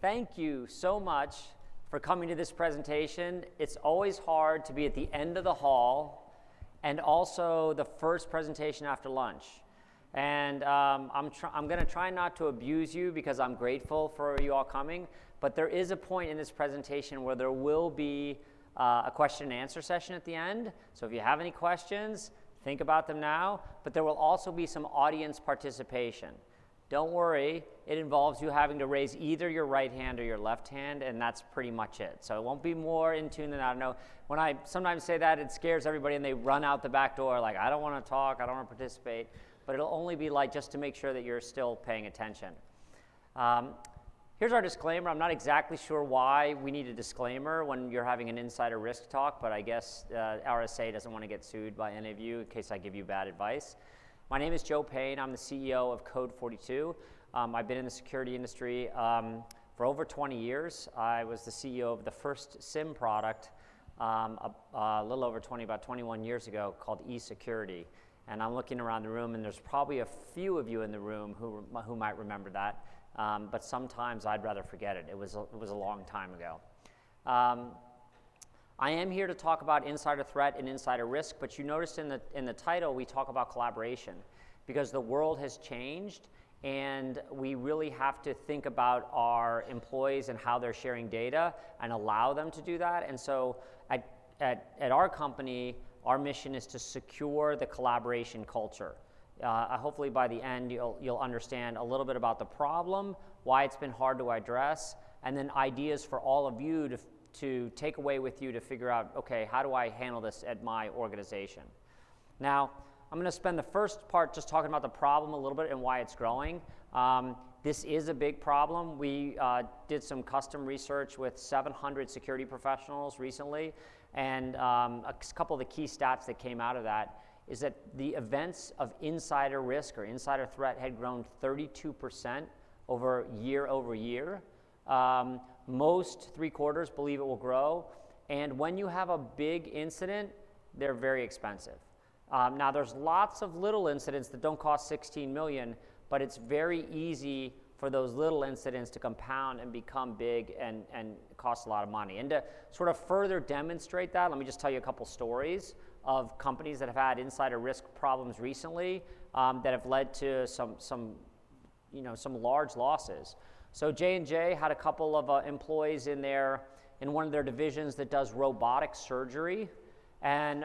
Thank you so much for coming to this presentation. It's always hard to be at the end of the hall and also the first presentation after lunch. And I'm going to try not to abuse you because I'm grateful for you all coming, but there is a point in this presentation where there will be a question and answer session at the end. So if you have any questions, think about them now, but there will also be some audience participation. Don't worry, it involves you having to raise either your right hand or your left hand, and that's pretty much it. So it won't be more in tune than that. I know when I sometimes say that, it scares everybody and they run out the back door like, I don't want to talk, I don't want to participate, but it'll only be like just to make sure that you're still paying attention. Here's our disclaimer. I'm not exactly sure why we need a disclaimer when you're having an insider risk talk, but I guess RSA doesn't want to get sued by any of you in case I give you bad advice. My name is Joe Payne. I'm the CEO of Code 42. I've been in the security industry for over 20 years. I was the CEO of the first SIM product a little over 20, about 21 years ago, called eSecurity. And I'm looking around the room, and there's probably a few of you in the room who might remember that. But sometimes I'd rather forget it. It was a long time ago. I am here to talk about insider threat and insider risk, but you noticed in the title we talk about collaboration because the world has changed and we really have to think about our employees and how they're sharing data and allow them to do that. And so at our company, our mission is to secure the collaboration culture. Hopefully by the end you'll understand a little bit about the problem, why it's been hard to address, and then ideas for all of you to take away with you to figure out, okay, how do I handle this at my organization? Now, I'm going to spend the first part just talking about the problem a little bit and why it's growing. This is a big problem. We did some custom research with 700 security professionals recently, and a couple of the key stats that came out of that is that the events of insider risk or insider threat had grown 32% over year. Most 3/4 believe it will grow, and when you have a big incident, they're very expensive. Now there's lots of little incidents that don't cost 16 million, but it's very easy for those little incidents to compound and become big and cost a lot of money. And to sort of further demonstrate that, let me just tell you a couple stories of companies that have had insider risk problems recently that have led to some large losses. So J&J had a couple of employees in one of their divisions that does robotic surgery, and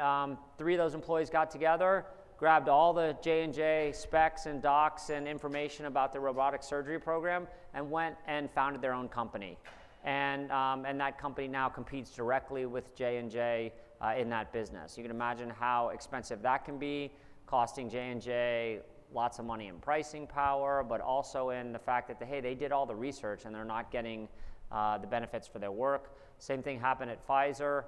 3 of those employees got together, grabbed all the J&J specs and docs and information about the robotic surgery program, and went and founded their own company. And that company now competes directly with J&J in that business. You can imagine how expensive that can be, costing J&J lots of money in pricing power, but also in the fact that, they did all the research and they're not getting the benefits for their work. Same thing happened at Pfizer.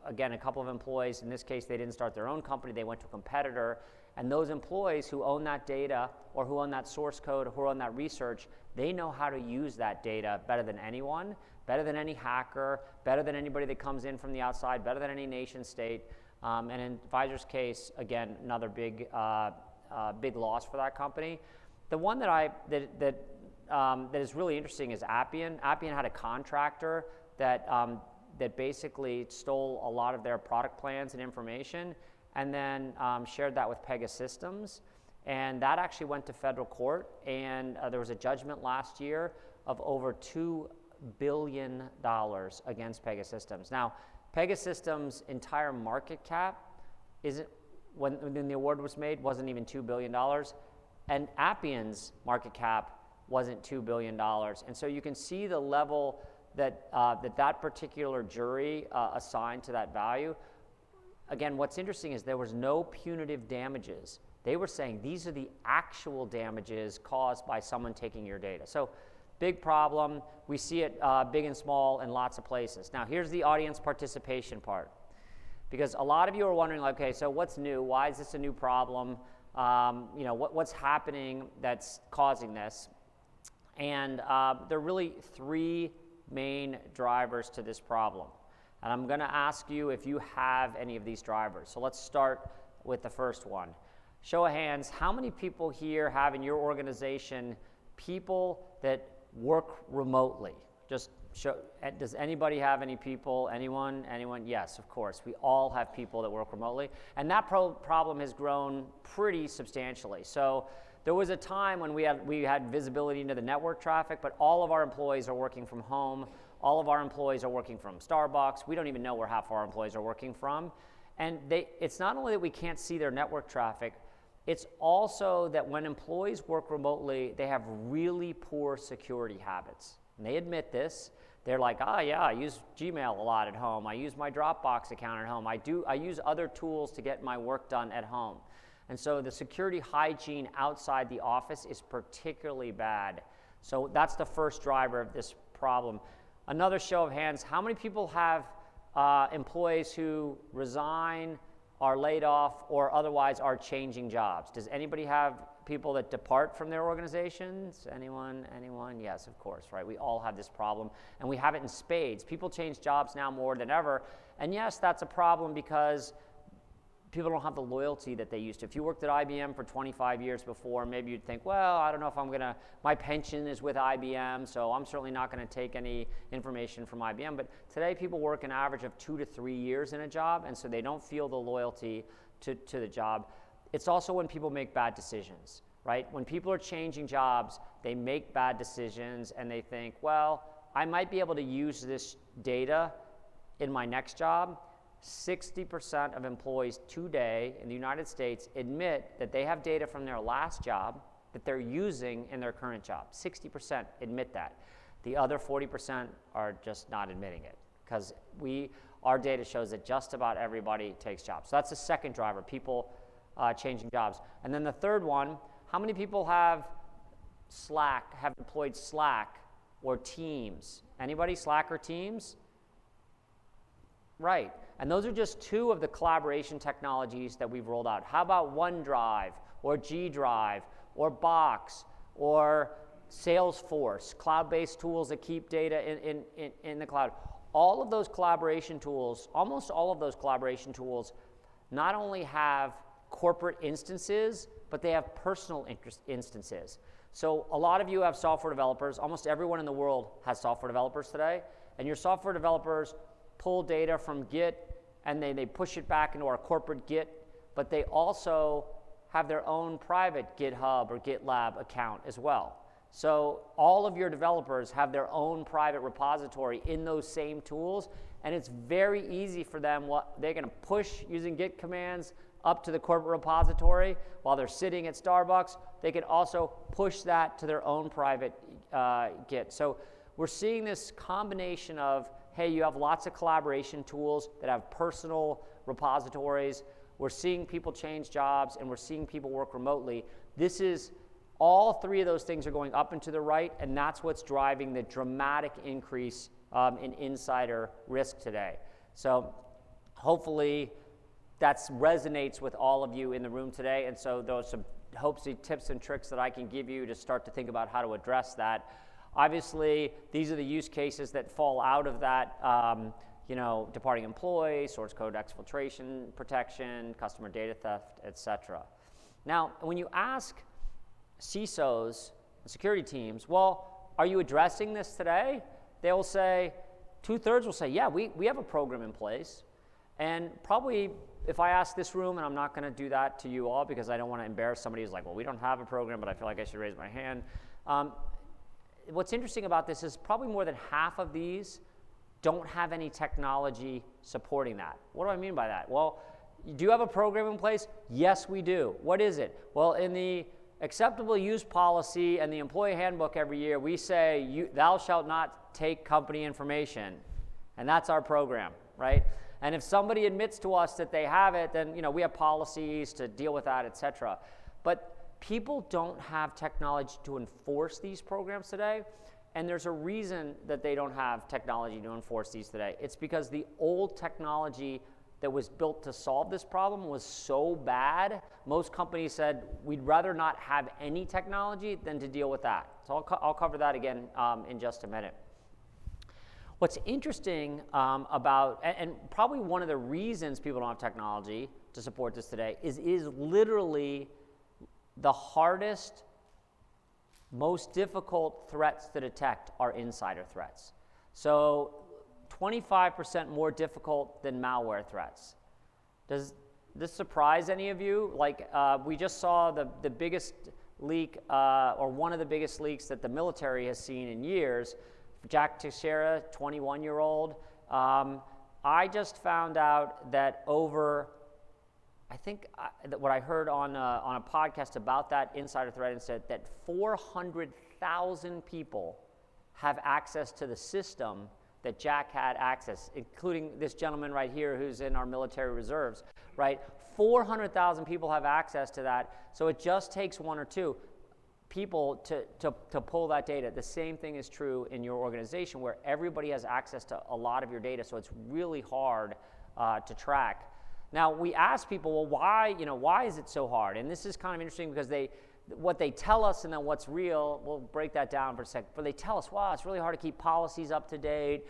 Again, a couple of employees, in this case, they didn't start their own company, they went to a competitor, and those employees who own that data or who own that source code or who own that research, they know how to use that data better than anyone, better than any hacker, better than anybody that comes in from the outside, better than any nation state. And in Pfizer's case, again, another big loss for that company. The one that is really interesting is Appian. Appian had a contractor that basically stole a lot of their product plans and information, and then shared that with Pegasystems, and that actually went to federal court. And there was a judgment last year of over $2 billion against Pegasystems. Now, Pegasystems' entire market cap when the award was made wasn't even $2 billion, and Appian's market cap wasn't $2 billion. And so you can see the level that that particular jury assigned to that value. Again, what's interesting is there was no punitive damages. They were saying these are the actual damages caused by someone taking your data. So big problem. We see it big and small in lots of places. Now here's the audience participation part, because a lot of you are wondering, okay, so what's new? Why is this a new problem? What's happening that's causing this? And there are really 3 main drivers to this problem. And I'm going to ask you if you have any of these drivers. So let's start with the first one. Show of hands, how many people here have in your organization people that work remotely. Just show, does anybody have any people, anyone? Yes, of course. We all have people that work remotely. And that problem has grown pretty substantially. So there was a time when we had visibility into the network traffic, but all of our employees are working from home. All of our employees are working from Starbucks. We don't even know where half our employees are working from. And it's not only that we can't see their network traffic, it's also that when employees work remotely, they have really poor security habits. And they admit this. They're like, yeah, I use Gmail a lot at home. I use my Dropbox account at home. I use other tools to get my work done at home. And so the security hygiene outside the office is particularly bad. So that's the first driver of this problem. Another show of hands, how many people have employees who resign, are laid off, or otherwise are changing jobs? Does anybody have people that depart from their organizations? Anyone? Yes, of course, right? We all have this problem, and we have it in spades. People change jobs now more than ever, and yes, that's a problem because people don't have the loyalty that they used to. If you worked at IBM for 25 years before, maybe you'd think, well, I don't know if my pension is with IBM, so I'm certainly not going to take any information from IBM. But today, people work an average of 2 to 3 years in a job, and so they don't feel the loyalty to the job. It's also when people make bad decisions, right? When people are changing jobs, they make bad decisions, and they think, well, I might be able to use this data in my next job. 60% of employees today in the United States admit that they have data from their last job that they're using in their current job. 60% admit that. The other 40% are just not admitting it because our data shows that just about everybody takes jobs. So that's the second driver, people changing jobs. And then the third one, how many people have deployed Slack or Teams? Anybody, Slack or Teams? Right. And those are just two of the collaboration technologies that we've rolled out. How about OneDrive or G Drive or Box or Salesforce, cloud-based tools that keep data in the cloud? All of those collaboration tools, almost all of those collaboration tools, not only have corporate instances, but they have personal instances. So a lot of you have software developers. Almost everyone in the world has software developers today. And your software developers pull data from Git, and they push it back into our corporate Git, but they also have their own private GitHub or GitLab account as well. So all of your developers have their own private repository in those same tools, and it's very easy for them. They're going to push using Git commands up to the corporate repository while they're sitting at Starbucks. They can also push that to their own private Git. So we're seeing this combination of, hey, you have lots of collaboration tools that have personal repositories. We're seeing people change jobs, and we're seeing people work remotely. All three of those things are going up and to the right, and that's what's driving the dramatic increase in insider risk today. So hopefully that resonates with all of you in the room today, and so those are some hopefully tips and tricks that I can give you to start to think about how to address that. Obviously, these are the use cases that fall out of that, departing employee, source code exfiltration protection, customer data theft, etc. Now, when you ask CISOs and security teams, well, are you addressing this today? They will say, 2/3 will say, yeah, we have a program in place. And probably if I ask this room, and I'm not going to do that to you all because I don't want to embarrass somebody who's like, well, we don't have a program, but I feel like I should raise my hand. What's interesting about this is probably more than half of these don't have any technology supporting that. What do I mean by that? Well, do you have a program in place? Yes, we do. What is it? Well, in the acceptable use policy and the employee handbook every year, we say, thou shalt not take company information. And that's our program, right? And if somebody admits to us that they have it, then we have policies to deal with that, et cetera. But people don't have technology to enforce these programs today, and there's a reason that they don't have technology to enforce these today. It's because the old technology that was built to solve this problem was so bad, most companies said, we'd rather not have any technology than to deal with that. So I'll cover that again in just a minute. What's interesting and probably one of the reasons people don't have technology to support this today is literally the hardest most difficult threats to detect are insider threats. So 25% more difficult than malware threats. Does this surprise any of you? Like, we just saw the biggest leak, or one of the biggest leaks that the military has seen in years. Jack Teixeira, 21-year-old. I just found out that that what I heard on a podcast about that insider threat said that 400,000 people have access to the system that Jack had access, including this gentleman right here who's in our military reserves, right? 400,000 people have access to that, so it just takes one or two people to pull that data. The same thing is true in your organization where everybody has access to a lot of your data, so it's really hard to track. Now, we ask people, well, why is it so hard? And this is kind of interesting because what they tell us and then what's real, we'll break that down for a second. But they tell us, wow, it's really hard to keep policies up to date.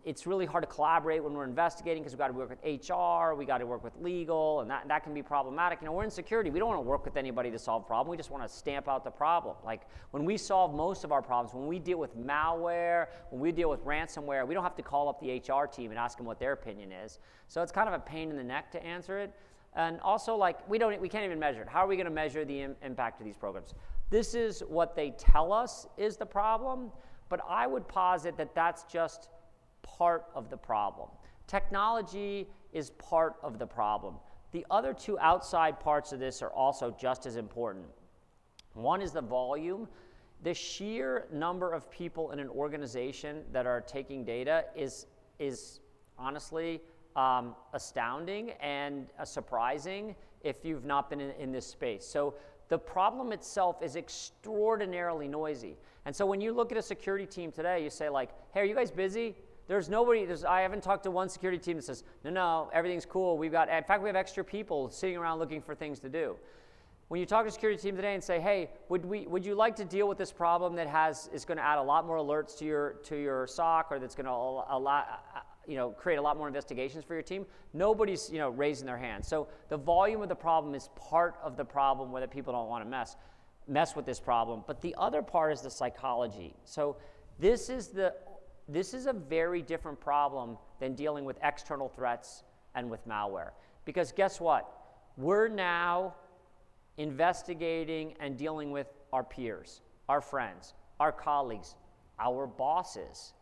It's really hard to collaborate when we're investigating because we've got to work with HR, we got to work with legal, and that can be problematic. We're in security. We don't want to work with anybody to solve a problem. We just want to stamp out the problem. Like when we solve most of our problems, when we deal with malware, when we deal with ransomware, we don't have to call up the HR team and ask them what their opinion is. So it's kind of a pain in the neck to answer it. And also, like, we can't even measure it. How are we going to measure the impact of these programs? This is what they tell us is the problem, but I would posit that that's just part of the problem. Technology is part of the problem. The other two outside parts of this are also just as important. One is the volume. The sheer number of people in an organization that are taking data is honestly astounding and surprising if you've not been in this space. So the problem itself is extraordinarily noisy. And so when you look at a security team today, you say like, hey, are you guys busy? I haven't talked to one security team that says, no, everything's cool. In fact, we have extra people sitting around looking for things to do. When you talk to a security team today and say, hey, would you like to deal with this problem that is going to add a lot more alerts to your SOC, or that's going to create a lot more investigations for your team? Nobody's raising their hand. So the volume of the problem is part of the problem, whether people don't want to mess with this problem. But the other part is the psychology. So this is a very different problem than dealing with external threats and with malware. Because guess what? We're now investigating and dealing with our peers, our friends, our colleagues, our bosses.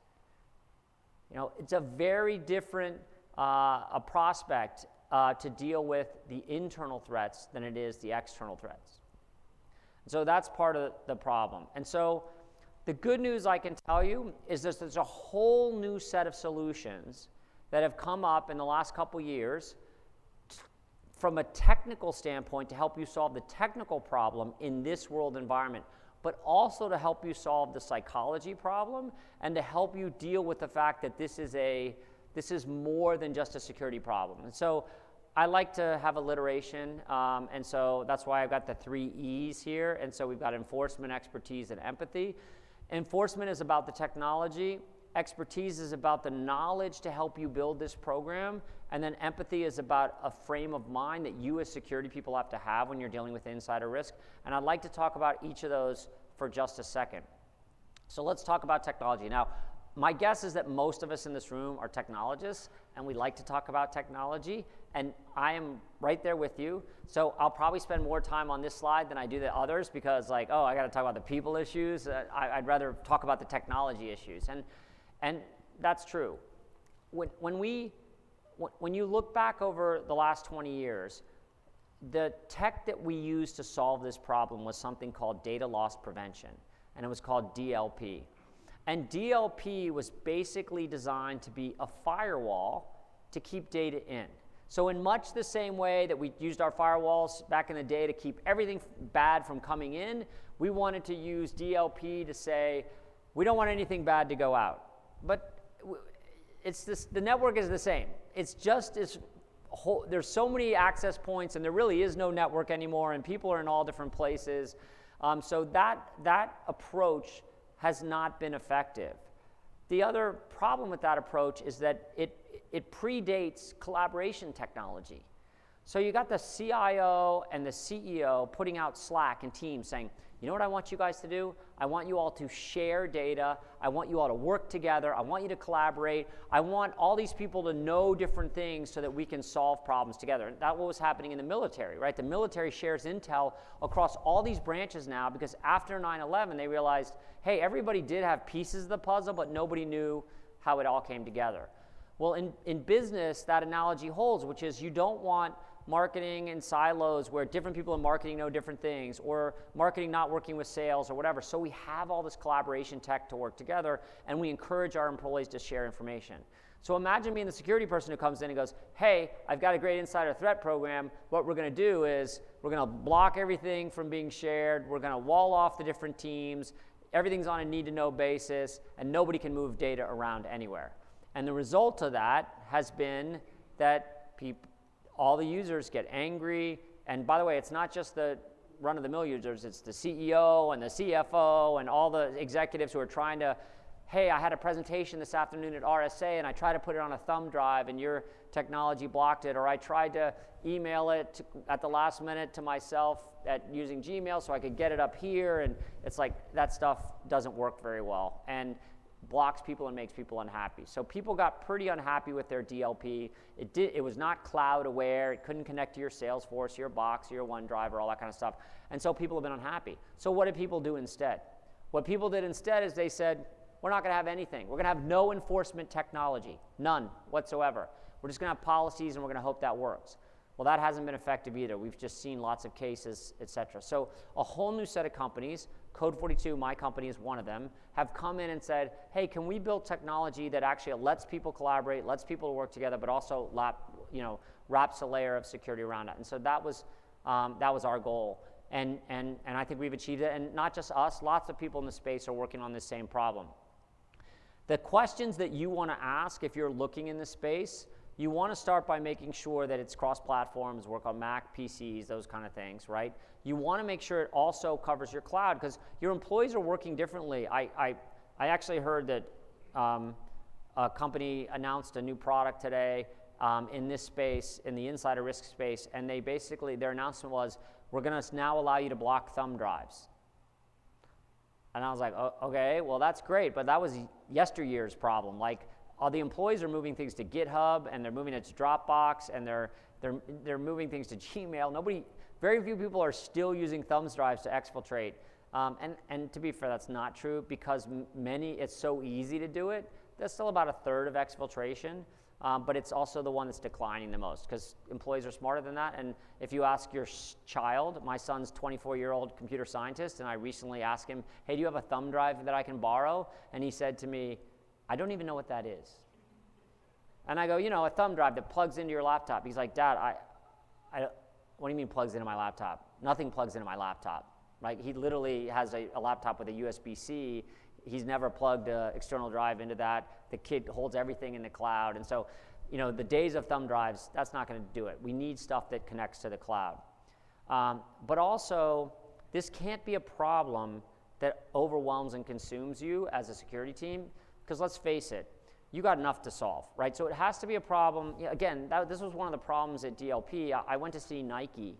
It's a very different a prospect to deal with the internal threats than it is the external threats. So that's part of the problem. And so the good news I can tell you is there's a whole new set of solutions that have come up in the last couple years from a technical standpoint to help you solve the technical problem in this world environment, but also to help you solve the psychology problem and to help you deal with the fact that this is more than just a security problem. And so I like to have alliteration, and so that's why I've got the 3 E's here. And so we've got enforcement, expertise, and empathy. Enforcement is about the technology. Expertise is about the knowledge to help you build this program. And then empathy is about a frame of mind that you as security people have to have when you're dealing with insider risk. And I'd like to talk about each of those for just a second. So let's talk about technology. Now, my guess is that most of us in this room are technologists, and we like to talk about technology, and I am right there with you. So I'll probably spend more time on this slide than I do the others because, like, I got to talk about the people issues. I'd rather talk about the technology issues, and that's true. When you look back over the last 20 years, the tech that we used to solve this problem was something called data loss prevention, and it was called DLP. And DLP was basically designed to be a firewall to keep data in. So in much the same way that we used our firewalls back in the day to keep everything bad from coming in, we wanted to use DLP to say, we don't want anything bad to go out. But the network is the same. It's just there's so many access points, and there really is no network anymore, and people are in all different places. So that approach has not been effective. The other problem with that approach is that it predates collaboration technology. So you got the CIO and the CEO putting out Slack and Teams saying, You know what I want you guys to do? I want you all to share data. I want you all to work together. I want you to collaborate. I want all these people to know different things so that we can solve problems together. And that's what was happening in the military, right? The military shares intel across all these branches now because after 9/11, they realized, hey, everybody did have pieces of the puzzle, but nobody knew how it all came together. Well, in business, that analogy holds, which is you don't want marketing in silos where different people in marketing know different things, or marketing not working with sales or whatever. So we have all this collaboration tech to work together, and we encourage our employees to share information. So imagine being the security person who comes in and goes, hey, I've got a great insider threat program. What we're going to do is we're going to block everything from being shared. We're going to wall off the different teams. Everything's on a need-to-know basis, and nobody can move data around anywhere. And the result of that has been that all the users get angry. And by the way, it's not just the run-of-the-mill users. It's the CEO and the CFO and all the executives who are trying to, hey, I had a presentation this afternoon at RSA, and I tried to put it on a thumb drive, and your technology blocked it. Or I tried to email it at the last minute to myself using Gmail so I could get it up here. And it's like that stuff doesn't work very well and blocks people and makes people unhappy. So people got pretty unhappy with their DLP. It was not cloud aware. It couldn't connect to your Salesforce, your Box, your OneDrive, or all that kind of stuff. And so people have been unhappy. So what did people do instead? What people did instead is they said, we're not going to have anything. We're going to have no enforcement technology, none whatsoever. We're just going to have policies, and we're going to hope that works. Well, that hasn't been effective either. We've just seen lots of cases, et cetera. So a whole new set of companies, Code 42, my company is one of them, have come in and said, hey, can we build technology that actually lets people collaborate, lets people work together, but also wraps a layer of security around it. And so that was our goal. And I think we've achieved it. And not just us, lots of people in the space are working on this same problem. The questions that you want to ask if you're looking in this space, you want to start by making sure that it's cross-platforms, work on Mac, PCs, those kind of things, right? You want to make sure it also covers your cloud because your employees are working differently. I actually heard that a company announced a new product today in this space, in the insider risk space, and they basically, their announcement was, we're going to now allow you to block thumb drives. And I was like, oh, okay, well, that's great, but that was yesteryear's problem. Like, all the employees are moving things to GitHub, and they're moving it to Dropbox, and they're moving things to Gmail. Very few people are still using thumb drives to exfiltrate. And to be fair, that's not true because it's so easy to do it. That's still about a third of exfiltration, but it's also the one that's declining the most because employees are smarter than that. And if you ask your child, my son's 24-year-old computer scientist, and I recently asked him, hey, do you have a thumb drive that I can borrow? And he said to me, I don't even know what that is. And I go, a thumb drive that plugs into your laptop. He's like, Dad, what do you mean plugs into my laptop? Nothing plugs into my laptop, right? He literally has a laptop with a USB-C. He's never plugged an external drive into that. The kid holds everything in the cloud. And so, the days of thumb drives, that's not going to do it. We need stuff that connects to the cloud. But also, this can't be a problem that overwhelms and consumes you as a security team. Because let's face it, you got enough to solve, right? So it has to be a problem. Again, this was one of the problems at DLP. I went to see Nike,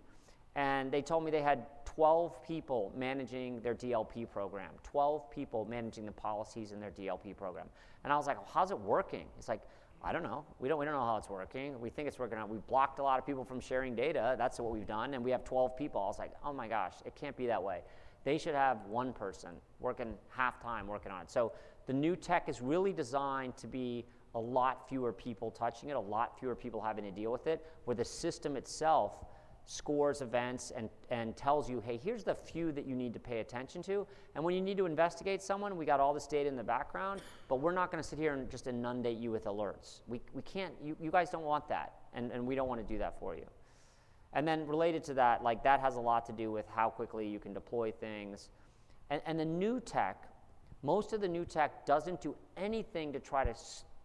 and they told me they had 12 people managing their DLP program, 12 people managing the policies in their DLP program. And I was like, well, how's it working? It's like, I don't know. We don't know how it's working. We think it's working out. We've blocked a lot of people from sharing data. That's what we've done. And we have 12 people. I was like, oh my gosh, it can't be that way. They should have one person working half-time working on it. So the new tech is really designed to be a lot fewer people touching it, a lot fewer people having to deal with it, where the system itself scores events and tells you, hey, here's the few that you need to pay attention to. And when you need to investigate someone, we got all this data in the background, but we're not going to sit here and just inundate you with alerts. We can't, you guys don't want that, and we don't want to do that for you. And then related to that, that has a lot to do with how quickly you can deploy things. And the new tech, most of the new tech doesn't do anything to try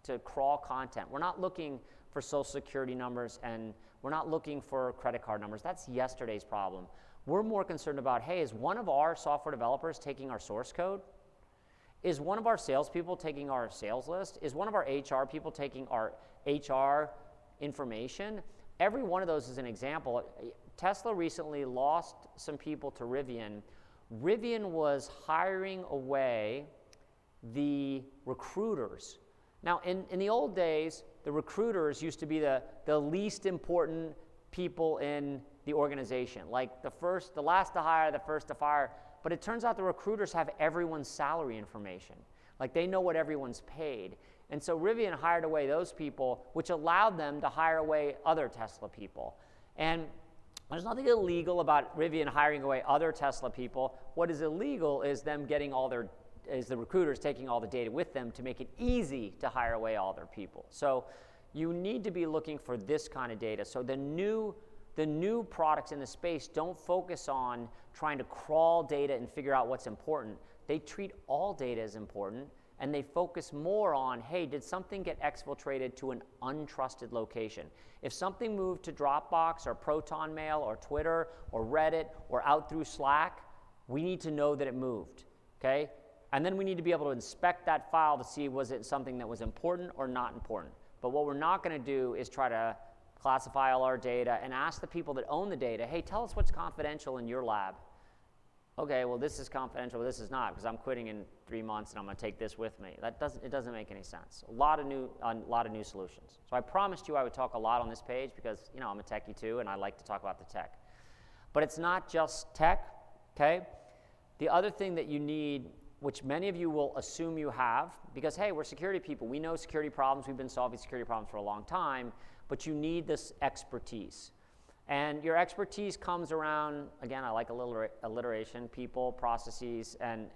to crawl content. We're not looking for social security numbers, and we're not looking for credit card numbers. That's yesterday's problem. We're more concerned about, hey, is one of our software developers taking our source code? Is one of our salespeople taking our sales list? Is one of our HR people taking our HR information? Every one of those is an example. Tesla recently lost some people to Rivian Rivian was hiring away the recruiters. Now, in the old days, the recruiters used to be the least important people in the organization, like the last to hire, the first to fire. But it turns out the recruiters have everyone's salary information. Like, they know what everyone's paid. And so Rivian hired away those people, which allowed them to hire away other Tesla people. And there's nothing illegal about Rivian hiring away other Tesla people. What is illegal is them getting the recruiters taking all the data with them to make it easy to hire away all their people. So you need to be looking for this kind of data. So the new products in the space don't focus on trying to crawl data and figure out what's important. They treat all data as important, and they focus more on, hey, did something get exfiltrated to an untrusted location? If something moved to Dropbox or Proton Mail or Twitter or Reddit or out through Slack, we need to know that it moved, okay? And then we need to be able to inspect that file to see, was it something that was important or not important? But what we're not going to do is try to classify all our data and ask the people that own the data, hey, tell us what's confidential in your lab. Okay, well, this is confidential, but this is not, because I'm quitting in 3 months and I'm going to take this with me. It doesn't make any sense. A lot of new solutions. So I promised you I would talk a lot on this page because, I'm a techie too, and I like to talk about the tech. But it's not just tech, okay? The other thing that you need, which many of you will assume you have, because, hey, we're security people. We know security problems. We've been solving security problems for a long time, but you need this expertise. And your expertise comes around, again, I like alliteration, people, processes, and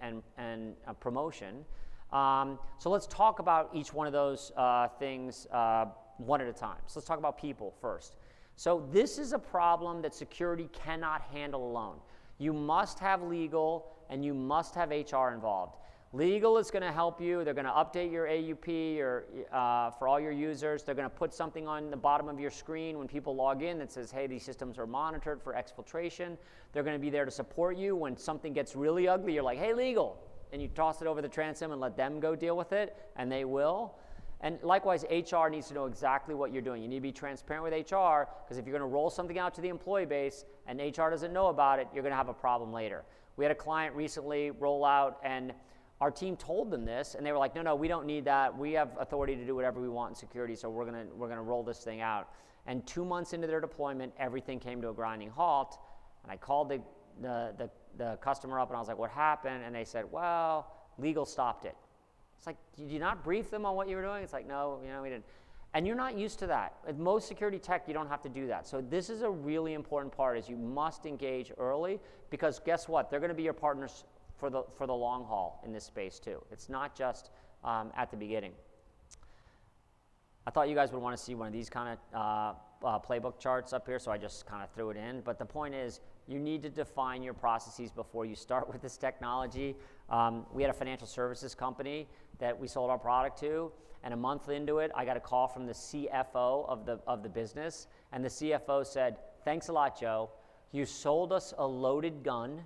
promotion. So let's talk about each one of those things one at a time. So let's talk about people first. So this is a problem that security cannot handle alone. You must have legal and you must have HR involved. Legal is going to help you. They're going to update your AUP for all your users. They're going to put something on the bottom of your screen when people log in that says, hey, these systems are monitored for exfiltration. They're going to be there to support you when something gets really ugly. You're like, hey, legal. And you toss it over the transom and let them go deal with it, and they will. And likewise, HR needs to know exactly what you're doing. You need to be transparent with HR, because if you're going to roll something out to the employee base and HR doesn't know about it, you're going to have a problem later. We had a client recently roll out, and our team told them this, and they were like, no, we don't need that. We have authority to do whatever we want in security, so we're gonna roll this thing out. And 2 months into their deployment, everything came to a grinding halt. And I called the customer up, and I was like, what happened? And they said, well, legal stopped it. It's like, did you not brief them on what you were doing? It's like, no, we didn't. And you're not used to that. With most security tech, you don't have to do that. So this is a really important part, is you must engage early, because guess what? They're gonna be your partners for the long haul in this space too. It's not just at the beginning. I thought you guys would want to see one of these kind of playbook charts up here, so I just kind of threw it in. But the point is, you need to define your processes before you start with this technology. We had a financial services company that we sold our product to, and a month into it, I got a call from the CFO of the business, and the CFO said, thanks a lot, Joe. You sold us a loaded gun,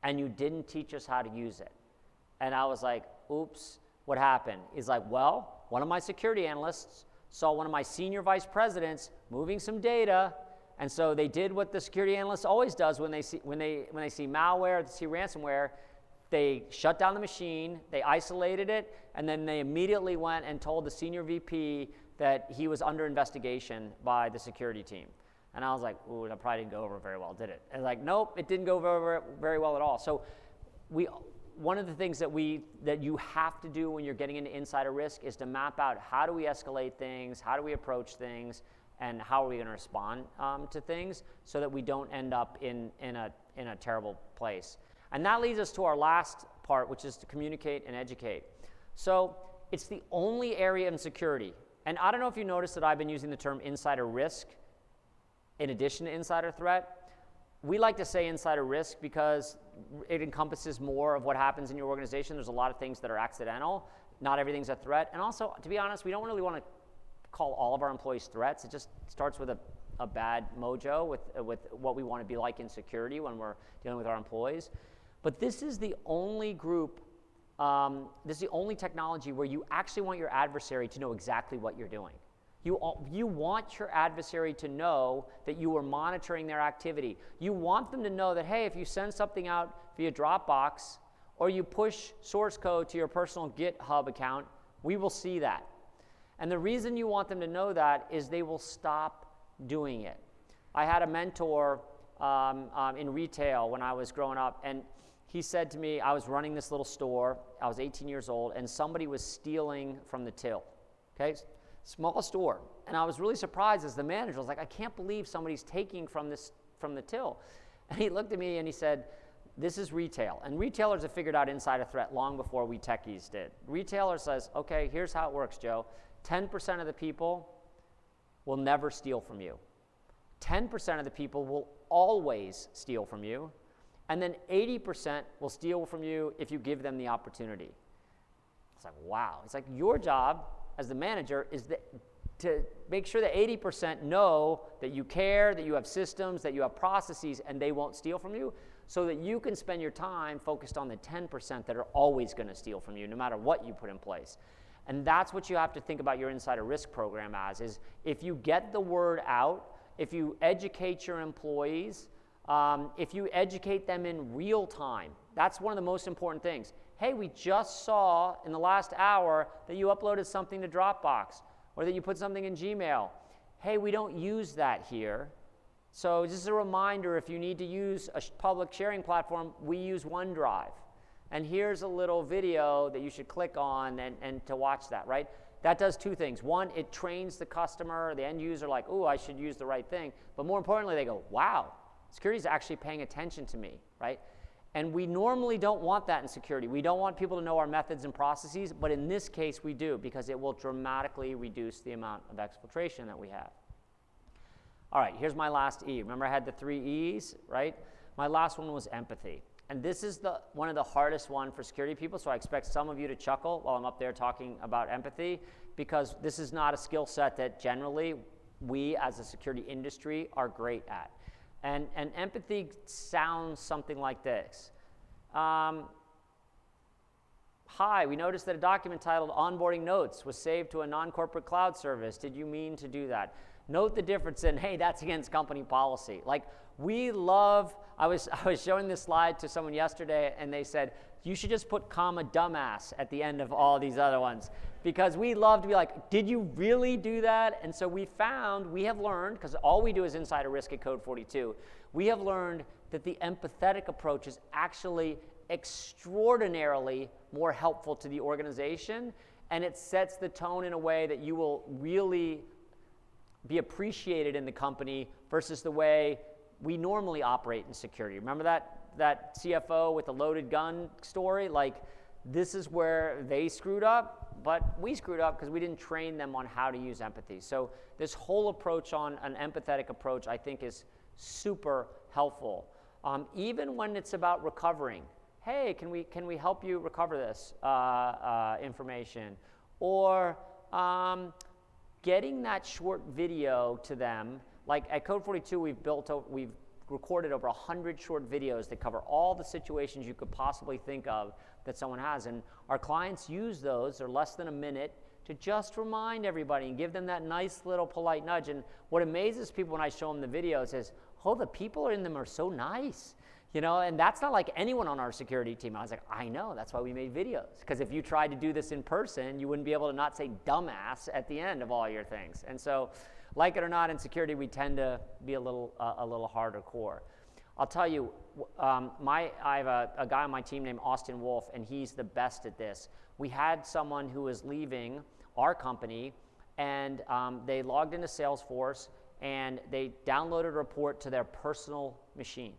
and you didn't teach us how to use it. And I was like, oops, what happened? He's like, well, one of my security analysts saw one of my senior vice presidents moving some data, and so they did what the security analyst always does when they see malware, they see ransomware. They shut down the machine, they isolated it, and then they immediately went and told the senior VP that he was under investigation by the security team. And I was like, ooh, that probably didn't go over very well, did it? And like, nope, it didn't go over very well at all. So one of the things that you have to do when you're getting into insider risk is to map out, how do we escalate things, how do we approach things, and how are we going to respond to things, so that we don't end up in a terrible place. And that leads us to our last part, which is to communicate and educate. So it's the only area in security. And I don't know if you noticed that I've been using the term insider risk in addition to insider threat. We like to say insider risk because it encompasses more of what happens in your organization. There's a lot of things that are accidental. Not everything's a threat. And also, to be honest, we don't really want to call all of our employees threats. It just starts with a bad mojo with what we want to be like in security when we're dealing with our employees. But this is the only group, this is the only technology where you actually want your adversary to know exactly what you're doing. You want your adversary to know that you are monitoring their activity. You want them to know that, hey, if you send something out via Dropbox or you push source code to your personal GitHub account, we will see that. And the reason you want them to know that is they will stop doing it. I had a mentor in retail when I was growing up, and he said to me, I was running this little store, I was 18 years old, and somebody was stealing from the till, okay? Small store. And I was really surprised as the manager. I was like, I can't believe somebody's taking from the till. And he looked at me and he said, this is retail. And retailers have figured out insider threat long before we techies did. Retailer says, okay, here's how it works, Joe. 10% of the people will never steal from you. 10% of the people will always steal from you. And then 80% will steal from you if you give them the opportunity. It's like, wow. It's like your job as the manager is to make sure that 80% know that you care, that you have systems, that you have processes, and they won't steal from you, so that you can spend your time focused on the 10% that are always going to steal from you, no matter what you put in place. And that's what you have to think about your insider risk program as, is if you get the word out, if you educate your employees, if you educate them in real time, that's one of the most important things. Hey, we just saw in the last hour that you uploaded something to Dropbox or that you put something in Gmail. Hey, we don't use that here. So just a reminder, if you need to use a public sharing platform, we use OneDrive. And here's a little video that you should click on and to watch that, right? That does two things. One, it trains the customer, the end user, like, oh, I should use the right thing. But more importantly, they go, wow, security is actually paying attention to me, right? And we normally don't want that in security. We don't want people to know our methods and processes, but in this case we do, because it will dramatically reduce the amount of exfiltration that we have. All right, here's my last E. Remember I had the 3 E's, right? My last one was empathy. And this is one of the hardest one for security people, so I expect some of you to chuckle while I'm up there talking about empathy, because this is not a skill set that generally we as a security industry are great at. And empathy sounds something like this. Hi, we noticed that a document titled Onboarding Notes was saved to a non-corporate cloud service. Did you mean to do that? Note the difference in, hey, that's against company policy. Like, we love, I was showing this slide to someone yesterday, and they said, you should just put comma dumbass at the end of all these other ones, because we love to be like, did you really do that? And so we have learned, because all we do is insider risk at Code 42, we have learned that the empathetic approach is actually extraordinarily more helpful to the organization, and it sets the tone in a way that you will really be appreciated in the company versus the way we normally operate in security. Remember that CFO with the loaded gun story? Like, this is where they screwed up, but we screwed up because we didn't train them on how to use empathy. So this whole approach on an empathetic approach, I think, is super helpful. Even when it's about recovering. Hey, can we help you recover this information? Or getting that short video to them. Like at Code 42, we've recorded over 100 short videos that cover all the situations you could possibly think of that someone has. And our clients use those, they're less than a minute, to just remind everybody and give them that nice little polite nudge. And what amazes people when I show them the videos is, oh, the people in them are so nice. You know, and that's not like anyone on our security team. I was like, I know, that's why we made videos. Because if you tried to do this in person, you wouldn't be able to not say dumbass at the end of all your things. And so, like it or not, in security, we tend to be a little harder core. I'll tell you, I have a guy on my team named Austin Wolf, and he's the best at this. We had someone who was leaving our company, and they logged into Salesforce, and they downloaded a report to their personal machine.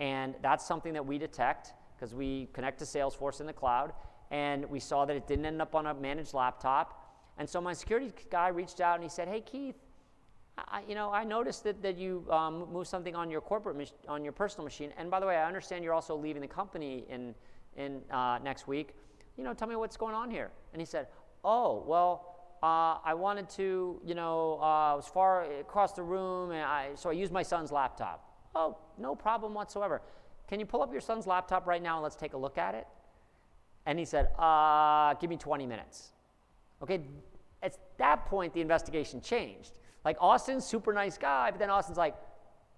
And that's something that we detect because we connect to Salesforce in the cloud, and we saw that it didn't end up on a managed laptop. And so my security guy reached out and he said, hey, Keith, I noticed that you moved something on your on your personal machine. And by the way, I understand you're also leaving the company in next week. Tell me what's going on here. And he said, oh, well, I wanted to, I was far across the room, and so I used my son's laptop. Oh, no problem whatsoever. Can you pull up your son's laptop right now and let's take a look at it? And he said, give me 20 minutes. Okay, at that point, the investigation changed. Like, Austin's super nice guy, but then Austin's like,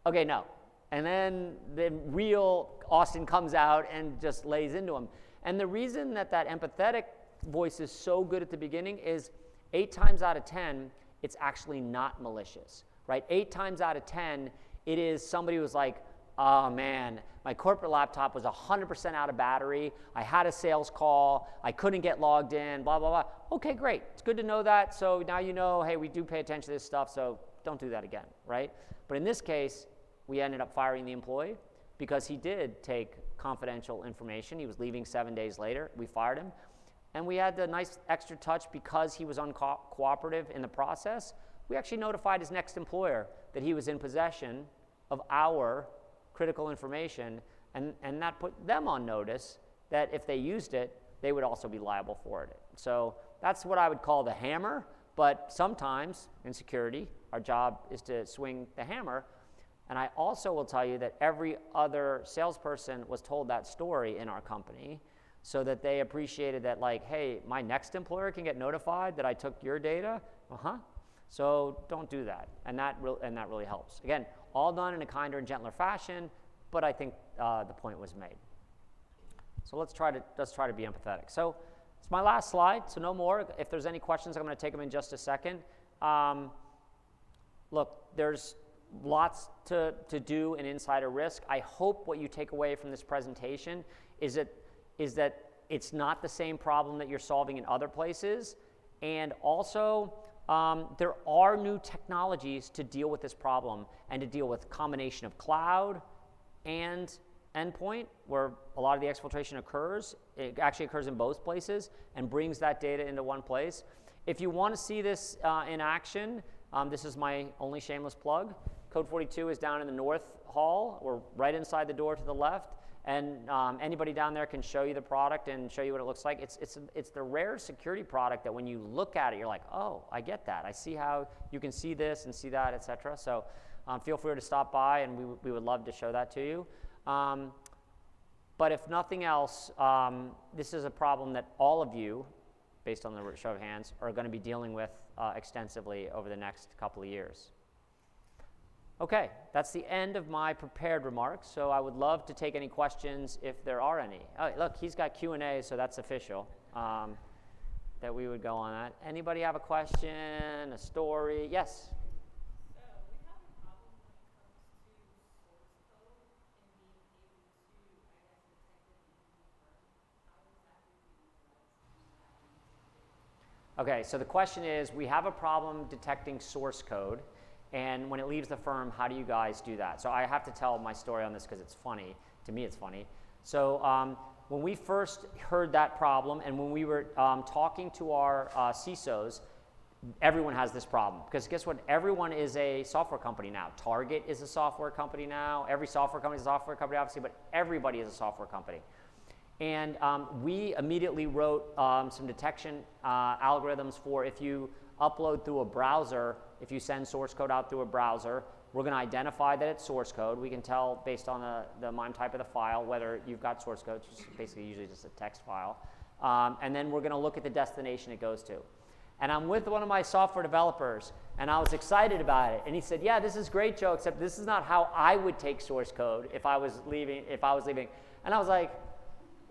okay, no. And then the real Austin comes out and just lays into him. And the reason that empathetic voice is so good at the beginning is 8 times out of 10, it's actually not malicious, right? 8 times out of 10, it is somebody who's like, oh man, my corporate laptop was 100% out of battery. I had a sales call. I couldn't get logged in, blah, blah, blah. Okay, great. It's good to know that. So now you know, hey, we do pay attention to this stuff, so don't do that again, right? But in this case, we ended up firing the employee because he did take confidential information. He was leaving 7 days later. We fired him. And we had the nice extra touch because he was uncooperative in the process. We actually notified his next employer that he was in possession of our critical information, and that put them on notice that if they used it, they would also be liable for it. So that's what I would call the hammer, but sometimes in security, our job is to swing the hammer. And I also will tell you that every other salesperson was told that story in our company so that they appreciated that, like, hey, my next employer can get notified that I took your data. So don't do that. And that really helps. Again, all done in a kinder and gentler fashion, but I think the point was made. So let's try to be empathetic. So it's my last slide, so no more. If there's any questions, I'm going to take them in just a second. Look, there's lots to do in insider risk. I hope what you take away from this presentation is that it's not the same problem that you're solving in other places, and also there are new technologies to deal with this problem and to deal with combination of cloud and endpoint, where a lot of the exfiltration occurs. It actually occurs in both places and brings that data into one place. If you want to see this in action, this is my only shameless plug. Code 42 is down in the North Hall. We're right inside the door to the left. And anybody down there can show you the product and show you what it looks like. It's the rare security product that when you look at it, you're like, oh, I get that. I see how you can see this and see that, et cetera. So feel free to stop by, and we would love to show that to you. But if nothing else, this is a problem that all of you, based on the show of hands, are going to be dealing with extensively over the next couple of years. Okay, that's the end of my prepared remarks, so I would love to take any questions if there are any. Oh, look, he's got Q&A, so that's official, that we would go on that. Anybody have a question, a story? Yes? So we have a problem when it comes to source code and being able to, I guess, detect it and confirm. How exactly do you guys do that? Okay, so the question is, we have a problem detecting source code, and when it leaves the firm, how do you guys do that? So I have to tell my story on this because it's funny. To me, it's funny. So when we first heard that problem, and when we were talking to our CISOs, everyone has this problem. Because guess what? Everyone is a software company now. Target is a software company now. Every software company is a software company, obviously, but everybody is a software company. And we immediately wrote some detection algorithms for if you upload through a browser, if you send source code out through a browser, we're going to identify that it's source code. We can tell based on the MIME type of the file whether you've got source code, which is basically usually just a text file. And then we're going to look at the destination it goes to. And I'm with one of my software developers, and I was excited about it. And he said, yeah, this is great, Joe, except this is not how I would take source code if I was leaving. And I was like,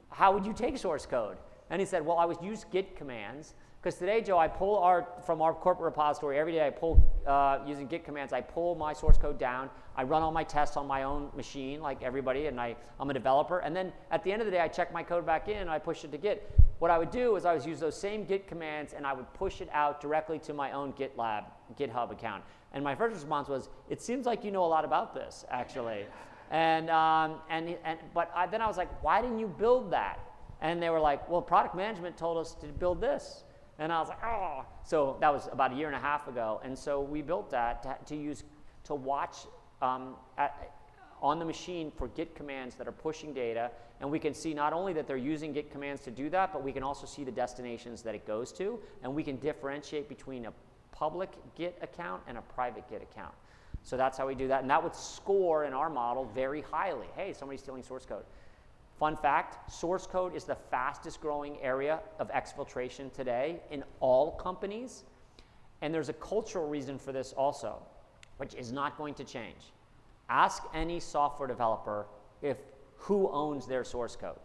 how would you take source code? And he said, well, I would use Git commands. Because today, Joe, I pull from our corporate repository. Every day I pull, using Git commands, I pull my source code down. I run all my tests on my own machine, like everybody, and I'm a developer. And then at the end of the day, I check my code back in, and I push it to Git. What I would do is I would use those same Git commands, and I would push it out directly to my own GitHub account. And my first response was, it seems like you know a lot about this, actually. Then I was like, why didn't you build that? And they were like, well, product management told us to build this. And I was like, oh. So that was about a year and a half ago. And so we built that to watch on the machine for Git commands that are pushing data. And we can see not only that they're using Git commands to do that, but we can also see the destinations that it goes to. And we can differentiate between a public Git account and a private Git account. So that's how we do that. And that would score in our model very highly. Hey, somebody's stealing source code. Fun fact, source code is the fastest growing area of exfiltration today in all companies. And there's a cultural reason for this also, which is not going to change. Ask any software developer who owns their source code.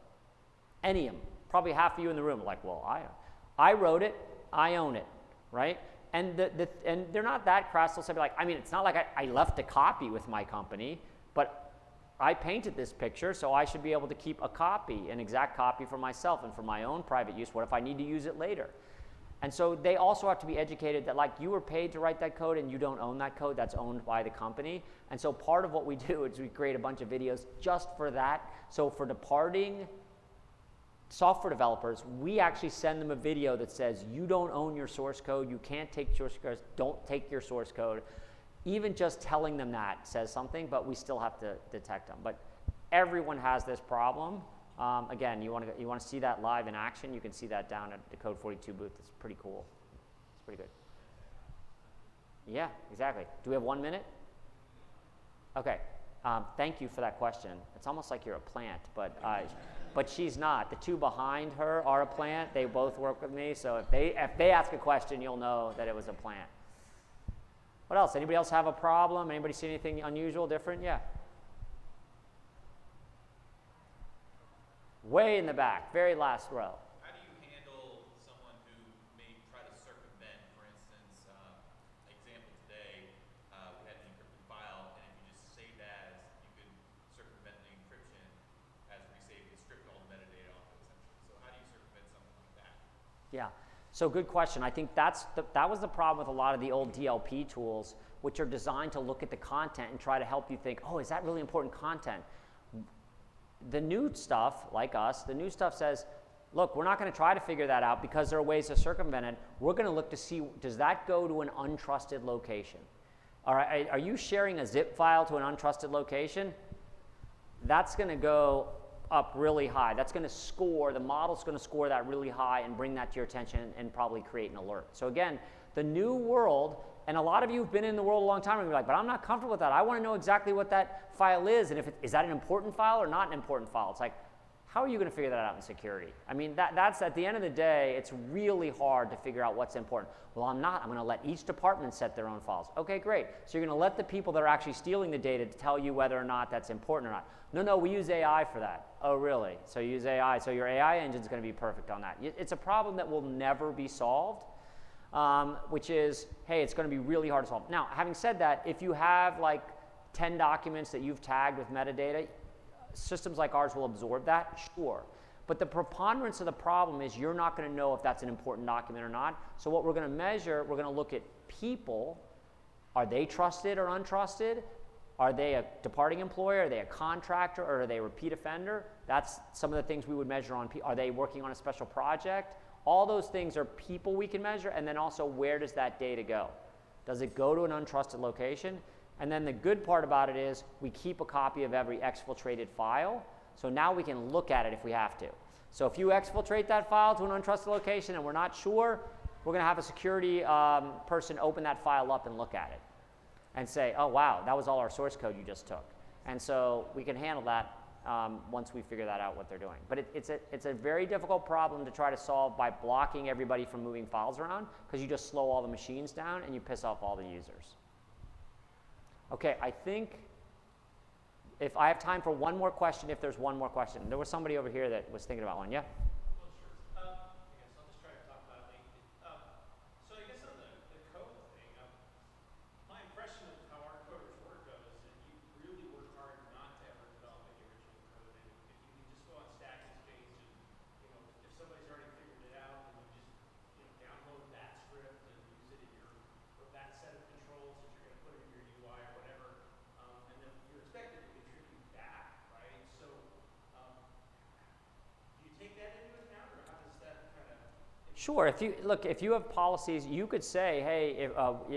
Any of them. Probably half of you in the room are like, well, I wrote it, I own it, right? And and they're not that crass. They'll say like, I mean, it's not like I left a copy with my company, but I painted this picture, so I should be able to keep a copy, an exact copy for myself and for my own private use. What if I need to use it later? And so they also have to be educated that like you were paid to write that code and you don't own that code, that's owned by the company. And so part of what we do is we create a bunch of videos just for that. So for departing software developers, we actually send them a video that says you don't own your source code, you can't take your source code, don't take your source code. Even just telling them that says something, but we still have to detect them. But everyone has this problem. Again, you want to see that live in action, you can see that down at the Code 42 booth. It's pretty cool. It's pretty good. Yeah, exactly. Do we have 1 minute? Okay. Thank you for that question. It's almost like you're a plant, but she's not. The two behind her are a plant. They both work with me, so if they ask a question, you'll know that it was a plant. What else? Anybody else have a problem? Anybody see anything unusual, different? Yeah. Way in the back, very last row. How do you handle someone who may try to circumvent, for instance, example today, we had an encrypted file, and if you just saved as, you could circumvent the encryption as resaved and stripped all the metadata off it, essentially. So how do you circumvent something like that? Yeah, so good question. I think that was the problem with a lot of the old DLP tools, which are designed to look at the content and try to help you think, oh, is that really important content? The new stuff, like us, the new stuff says, look, we're not going to try to figure that out because there are ways to circumvent it. We're going to look to see, does that go to an untrusted location? All right, are you sharing a zip file to an untrusted location? That's going to go up really high. That's going to score, the model's going to score that really high and bring that to your attention and probably create an alert. So again, the new world, and a lot of you have been in the world a long time and you're like, but I'm not comfortable with that. I want to know exactly what that file is, and is that an important file or not an important file? It's like, how are you going to figure that out in security? I mean, that's at the end of the day, it's really hard to figure out what's important. Well, I'm going to let each department set their own files. Okay, great. So you're going to let the people that are actually stealing the data to tell you whether or not that's important or not. No, we use AI for that. Oh, really? So you use AI. So your AI engine's going to be perfect on that. It's a problem that will never be solved. Which is, hey, it's going to be really hard to solve. Now, having said that, if you have like 10 documents that you've tagged with metadata, systems like ours will absorb that, sure. But the preponderance of the problem is you're not going to know if that's an important document or not. So what we're going to measure, we're going to look at people. Are they trusted or untrusted? Are they a departing employer? Are they a contractor? Or are they a repeat offender? That's some of the things we would measure on. Are they working on a special project? All those things are people we can measure, and then also where does that data go? Does it go to an untrusted location? And then the good part about it is we keep a copy of every exfiltrated file, so now we can look at it if we have to. So if you exfiltrate that file to an untrusted location and we're not sure, we're going to have a security person open that file up and look at it and say, oh, wow, that was all our source code you just took. And so we can handle that once we figure that out what they're doing. But it's a very difficult problem to try to solve by blocking everybody from moving files around, because you just slow all the machines down and you piss off all the users. Okay, I think if I have time for one more question, if there's one more question. There was somebody over here that was thinking about one. Yeah? Sure. If you have policies, you could say, hey,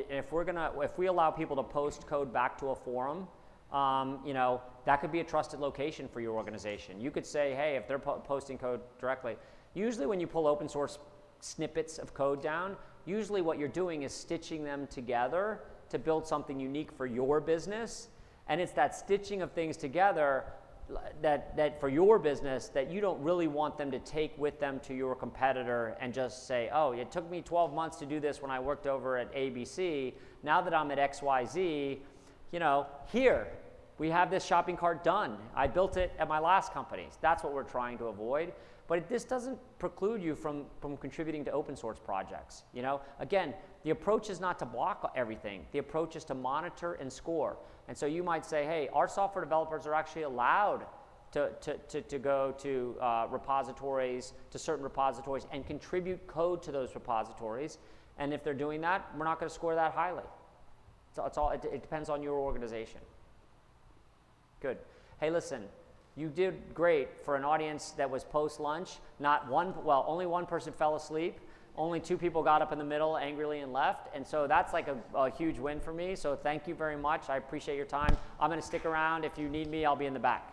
if we allow people to post code back to a forum, that could be a trusted location for your organization. You could say, hey, if they're posting code directly, usually when you pull open source snippets of code down, usually what you're doing is stitching them together to build something unique for your business. And it's that stitching of things together that for your business, that you don't really want them to take with them to your competitor and just say, oh, it took me 12 months to do this when I worked over at ABC. Now that I'm at XYZ, you know, here, we have this shopping cart done. I built it at my last companies. That's what we're trying to avoid. But this doesn't preclude you from contributing to open source projects. You know, again, the approach is not to block everything. The approach is to monitor and score. And so you might say, hey, our software developers are actually allowed to go to repositories, to certain repositories, and contribute code to those repositories. And if they're doing that, we're not going to score that highly. So it depends on your organization. Good. Hey, listen, you did great for an audience that was post-lunch. Only one person fell asleep. Only 2 people got up in the middle angrily and left. And so that's like a huge win for me. So thank you very much. I appreciate your time. I'm going to stick around. If you need me, I'll be in the back.